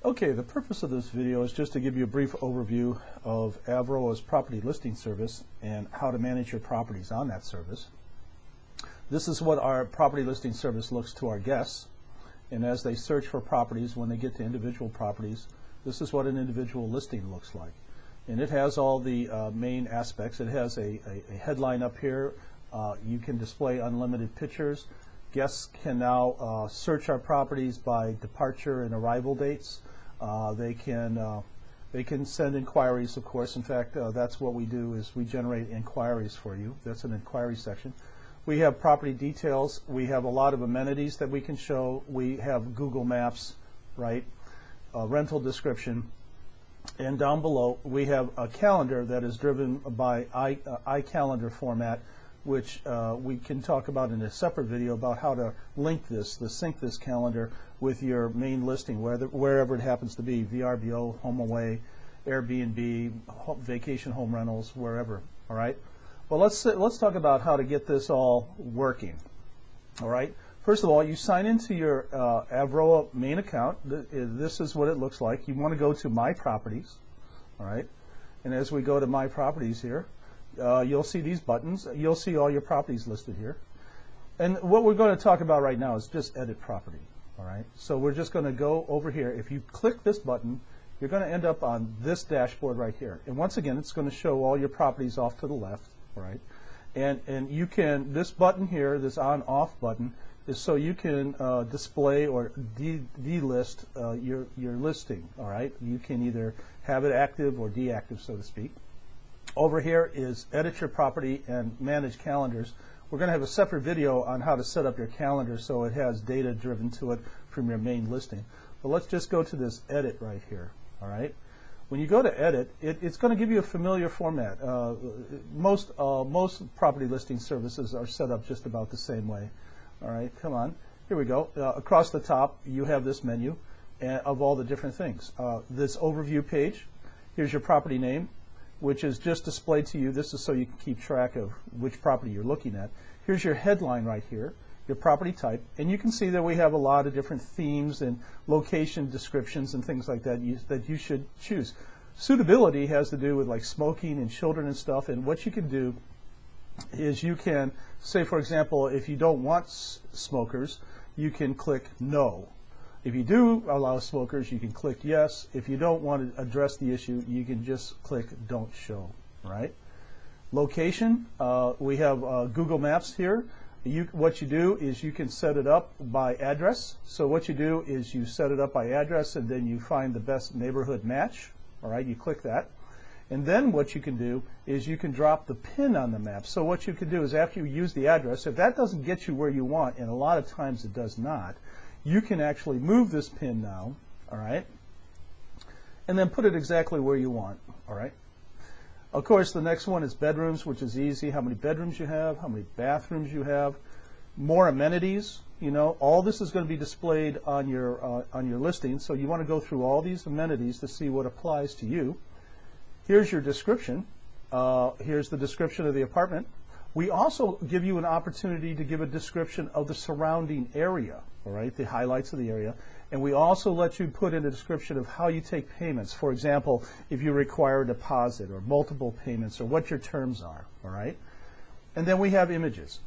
Okay, the purpose of this video is just to give you a brief overview of AVROA's property listing service and how to manage your properties on that service. This is what our property listing service looks to our guests, and as they search for properties, when they get to individual properties, this is what an individual listing looks like. And it has all the main aspects. It has a headline up here. You can display unlimited pictures. Guests can now search our properties by departure and arrival dates. They can send inquiries, of course. In fact, that's what we do, is we generate inquiries for you. That's an inquiry section. We have property details. We have a lot of amenities that we can show. We have Google Maps, right? Rental description. And down below, we have a calendar that is driven by iCalendar format, which we can talk about in a separate video about how to sync this calendar with your main listing, wherever it happens to be, VRBO, HomeAway, Airbnb, vacation home rentals, wherever. All right. Well, let's talk about how to get this all working. All right. First of all, you sign into your AVROA main account. This is what it looks like. You want to go to My Properties. All right. And as we go to My Properties here, you'll see these buttons. You'll see all your properties listed here. And what we're going to talk about right now is just edit property. All right. So we're just going to go over here. If you click this button, you're going to end up on this dashboard right here. And once again, it's going to show all your properties off to the left. All right. And you can, this button here, this on-off button, is so you can display or delist your listing. All right. You can either have it active or deactive, so to speak. Over here is edit your property and manage calendars. We're going to have a separate video on how to set up your calendar so it has data driven to it from your main listing. But let's just go to this edit right here. All right. When you go to edit, it's going to give you a familiar format. Most property listing services are set up just about the same way. All right, come on. Here we go. Across the top, you have this menu of all the different things. This overview page, here's your property name, which is just displayed to you. This is so you can keep track of which property you're looking at. Here's your headline right here, your property type, and you can see that we have a lot of different themes and location descriptions and things like that that you should choose. Suitability has to do with like smoking and children and stuff, and what you can do is you can say, for example, if you don't want smokers, you can click no. If you do allow smokers, you can click yes. If you don't want to address the issue, you can just click don't show, right? Location, we have Google Maps here. What you do is you can set it up by address. So what you do is you set it up by address, and then you find the best neighborhood match. All right, you click that. And then what you can do is you can drop the pin on the map. So what you can do is after you use the address, if that doesn't get you where you want, and a lot of times it does not, you can actually move this pin now, all right, and then put it exactly where you want, all right. Of course, the next one is bedrooms, which is easy. How many bedrooms you have, how many bathrooms you have, more amenities. You know, all this is going to be displayed on your listing. So you want to go through all these amenities to see what applies to you. Here's your description. Here's the description of the apartment. We also give you an opportunity to give a description of the surrounding area, all right, the highlights of the area. And we also let you put in a description of how you take payments. For example, if you require a deposit or multiple payments or what your terms are, all right. And then we have images.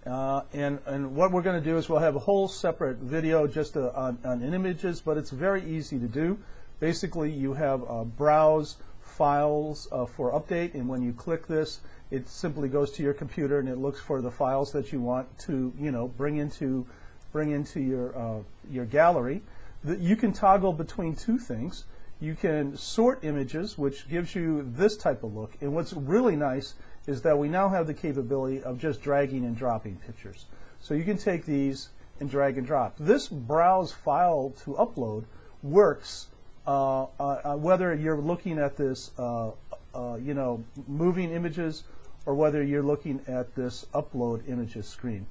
And what we're going to do is we'll have a whole separate video just on images, but it's very easy to do. Basically, you have browse files for update, and when you click this, it simply goes to your computer and it looks for the files that you want to, you know, bring into your gallery. You can toggle between two things. You can sort images, which gives you this type of look. And what's really nice is that we now have the capability of just dragging and dropping pictures. So you can take these and drag and drop. This browse file to upload works whether you're looking at this, you know, moving images, or whether you're looking at this upload images screen.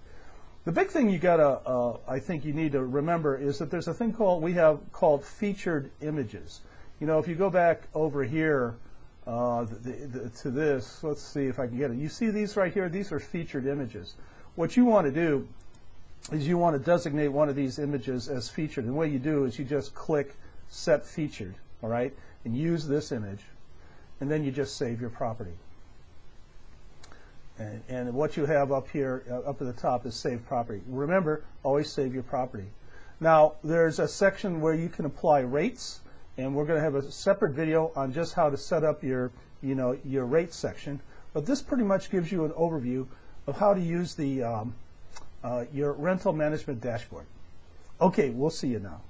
The big thing you gotta, I think you need to remember is that there's a thing called featured images. You know, if you go back over here to this, let's see if I can get it. You see these right here? These are featured images. What you want to do is you want to designate one of these images as featured. And the way you do is you just click Set Featured, all right, and use this image, and then you just save your property. And what you have up here, up at the top, is Save Property. Remember, always save your property. Now, there's a section where you can apply rates, and we're going to have a separate video on just how to set up your, your rate section. But this pretty much gives you an overview of how to use the your rental management dashboard. Okay, we'll see you now.